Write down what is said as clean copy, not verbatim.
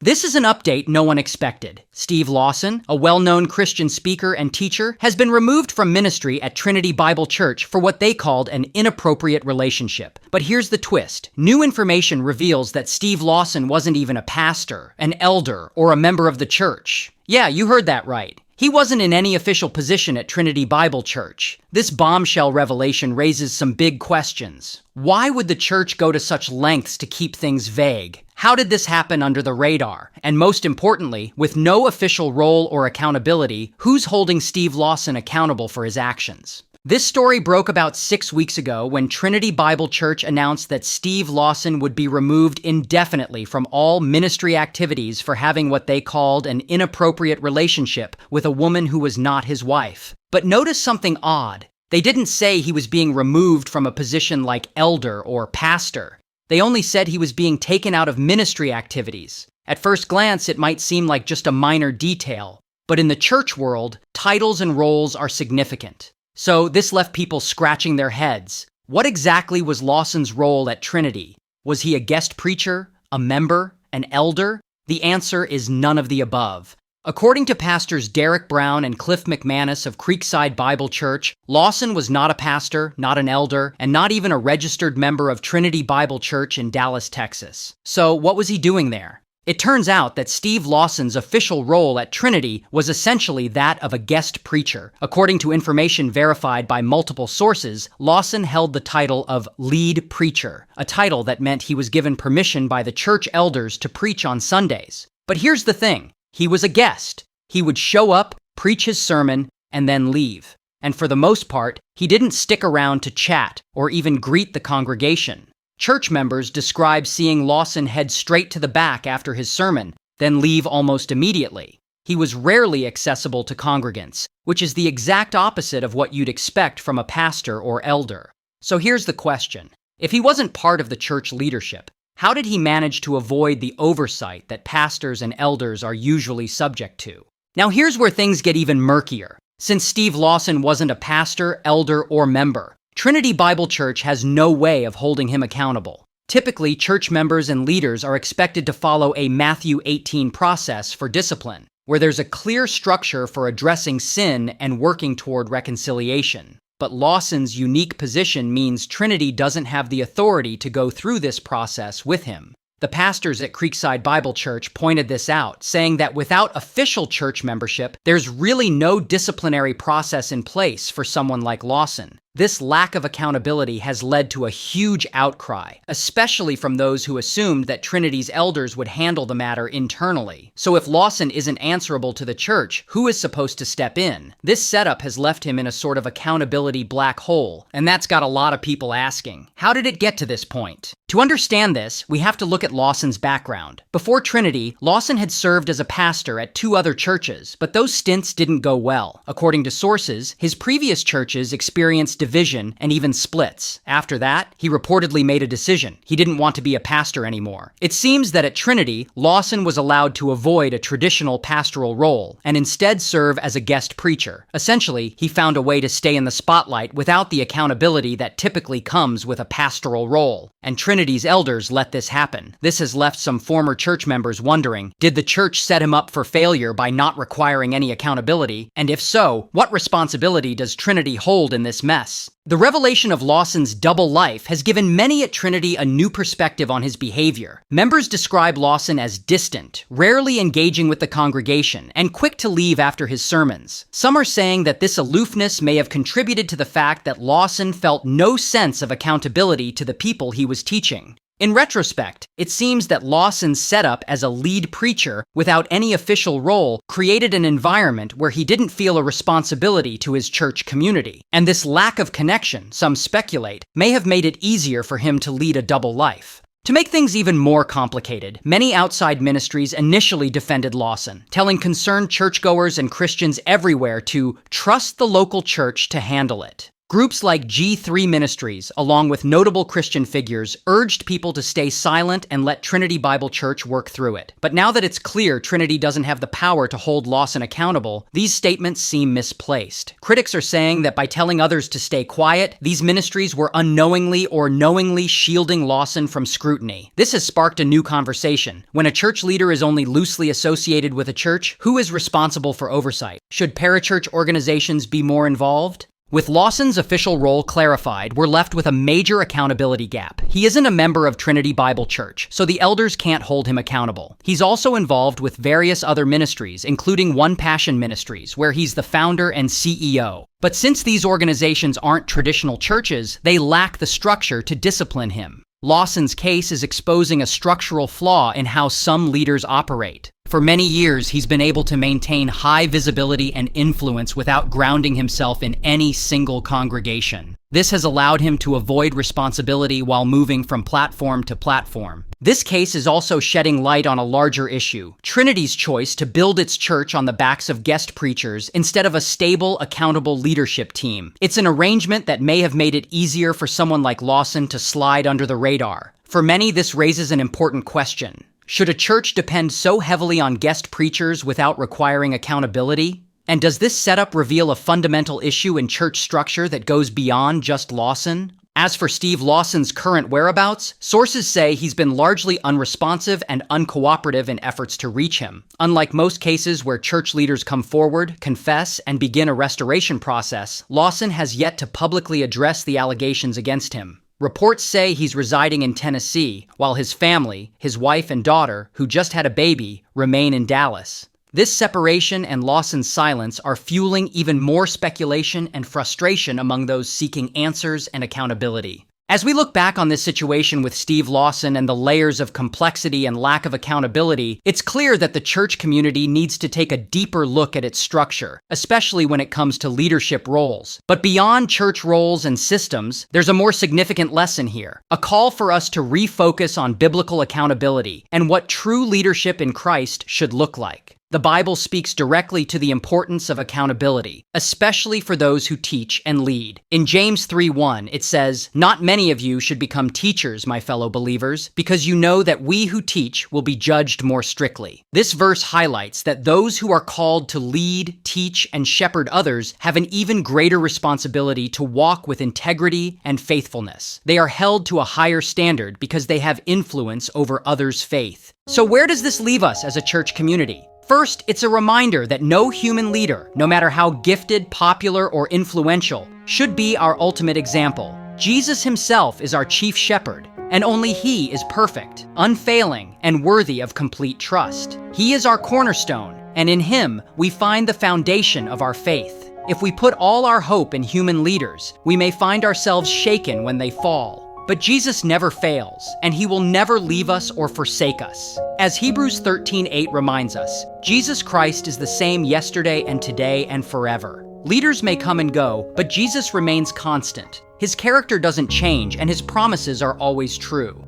This is an update no one expected. Steve Lawson, a well-known Christian speaker and teacher, has been removed from ministry at Trinity Bible Church for what they called an inappropriate relationship. But here's the twist. New information reveals that Steve Lawson wasn't even a pastor, an elder, or a member of the church. Yeah, you heard that right. He wasn't in any official position at Trinity Bible Church. This bombshell revelation raises some big questions. Why would the church go to such lengths to keep things vague? How did this happen under the radar? And most importantly, with no official role or accountability, who's holding Steve Lawson accountable for his actions? This story broke about 6 weeks ago when Trinity Bible Church announced that Steve Lawson would be removed indefinitely from all ministry activities for having what they called an inappropriate relationship with a woman who was not his wife. But notice something odd. They didn't say he was being removed from a position like elder or pastor. They only said he was being taken out of ministry activities. At first glance, it might seem like just a minor detail, but in the church world, titles and roles are significant. So this left people scratching their heads. What exactly was Lawson's role at Trinity? Was he a guest preacher, a member, an elder? The answer is none of the above. According to pastors Derek Brown and Cliff McManus of Creekside Bible Church, Lawson was not a pastor, not an elder, and not even a registered member of Trinity Bible Church in Dallas, Texas. So what was he doing there? It turns out that Steve Lawson's official role at Trinity was essentially that of a guest preacher. According to information verified by multiple sources, Lawson held the title of lead preacher, a title that meant he was given permission by the church elders to preach on Sundays. But here's the thing. He was a guest. He would show up, preach his sermon, and then leave. And for the most part, he didn't stick around to chat or even greet the congregation. Church members describe seeing Lawson head straight to the back after his sermon, then leave almost immediately. He was rarely accessible to congregants, which is the exact opposite of what you'd expect from a pastor or elder. So here's the question. If he wasn't part of the church leadership, how did he manage to avoid the oversight that pastors and elders are usually subject to? Now here's where things get even murkier. Since Steve Lawson wasn't a pastor, elder, or member, Trinity Bible Church has no way of holding him accountable. Typically, church members and leaders are expected to follow a Matthew 18 process for discipline, where there's a clear structure for addressing sin and working toward reconciliation. But Lawson's unique position means Trinity doesn't have the authority to go through this process with him. The pastors at Creekside Bible Church pointed this out, saying that without official church membership, there's really no disciplinary process in place for someone like Lawson. This lack of accountability has led to a huge outcry, especially from those who assumed that Trinity's elders would handle the matter internally. So if Lawson isn't answerable to the church, who is supposed to step in? This setup has left him in a sort of accountability black hole, and that's got a lot of people asking, how did it get to this point? To understand this, we have to look at Lawson's background. Before Trinity, Lawson had served as a pastor at 2 other churches, but those stints didn't go well. According to sources, his previous churches experienced division and even splits. After that, he reportedly made a decision. He didn't want to be a pastor anymore. It seems that at Trinity, Lawson was allowed to avoid a traditional pastoral role and instead serve as a guest preacher. Essentially, he found a way to stay in the spotlight without the accountability that typically comes with a pastoral role. And Trinity's elders let this happen. This has left some former church members wondering, did the church set him up for failure by not requiring any accountability? And if so, what responsibility does Trinity hold in this mess? The revelation of Lawson's double life has given many at Trinity a new perspective on his behavior. Members describe Lawson as distant, rarely engaging with the congregation, and quick to leave after his sermons. Some are saying that this aloofness may have contributed to the fact that Lawson felt no sense of accountability to the people he was teaching. In retrospect, it seems that Lawson's setup as a lead preacher without any official role created an environment where he didn't feel a responsibility to his church community. And this lack of connection, some speculate, may have made it easier for him to lead a double life. To make things even more complicated, many outside ministries initially defended Lawson, telling concerned churchgoers and Christians everywhere to trust the local church to handle it. Groups like G3 Ministries, along with notable Christian figures, urged people to stay silent and let Trinity Bible Church work through it. But now that it's clear Trinity doesn't have the power to hold Lawson accountable, these statements seem misplaced. Critics are saying that by telling others to stay quiet, these ministries were unknowingly or knowingly shielding Lawson from scrutiny. This has sparked a new conversation. When a church leader is only loosely associated with a church, who is responsible for oversight? Should parachurch organizations be more involved? With Lawson's official role clarified, we're left with a major accountability gap. He isn't a member of Trinity Bible Church, so the elders can't hold him accountable. He's also involved with various other ministries, including One Passion Ministries, where he's the founder and CEO. But since these organizations aren't traditional churches, they lack the structure to discipline him. Lawson's case is exposing a structural flaw in how some leaders operate. For many years, he's been able to maintain high visibility and influence without grounding himself in any single congregation. This has allowed him to avoid responsibility while moving from platform to platform. This case is also shedding light on a larger issue: Trinity's choice to build its church on the backs of guest preachers instead of a stable, accountable leadership team. It's an arrangement that may have made it easier for someone like Lawson to slide under the radar. For many, this raises an important question. Should a church depend so heavily on guest preachers without requiring accountability? And does this setup reveal a fundamental issue in church structure that goes beyond just Lawson? As for Steve Lawson's current whereabouts, sources say he's been largely unresponsive and uncooperative in efforts to reach him. Unlike most cases where church leaders come forward, confess, and begin a restoration process, Lawson has yet to publicly address the allegations against him. Reports say he's residing in Tennessee, while his family, his wife and daughter, who just had a baby, remain in Dallas. This separation and Lawson's silence are fueling even more speculation and frustration among those seeking answers and accountability. As we look back on this situation with Steve Lawson and the layers of complexity and lack of accountability, it's clear that the church community needs to take a deeper look at its structure, especially when it comes to leadership roles. But beyond church roles and systems, there's a more significant lesson here: a call for us to refocus on biblical accountability and what true leadership in Christ should look like. The Bible speaks directly to the importance of accountability, especially for those who teach and lead. In James 3:1, it says, "Not many of you should become teachers, my fellow believers, because you know that we who teach will be judged more strictly." This verse highlights that those who are called to lead, teach, and shepherd others have an even greater responsibility to walk with integrity and faithfulness. They are held to a higher standard because they have influence over others' faith. So where does this leave us as a church community? First, it's a reminder that no human leader, no matter how gifted, popular, or influential, should be our ultimate example. Jesus himself is our chief shepherd, and only he is perfect, unfailing, and worthy of complete trust. He is our cornerstone, and in him we find the foundation of our faith. If we put all our hope in human leaders, we may find ourselves shaken when they fall. But Jesus never fails, and he will never leave us or forsake us. As Hebrews 13:8 reminds us, Jesus Christ is the same yesterday and today and forever. Leaders may come and go, but Jesus remains constant. His character doesn't change, and his promises are always true.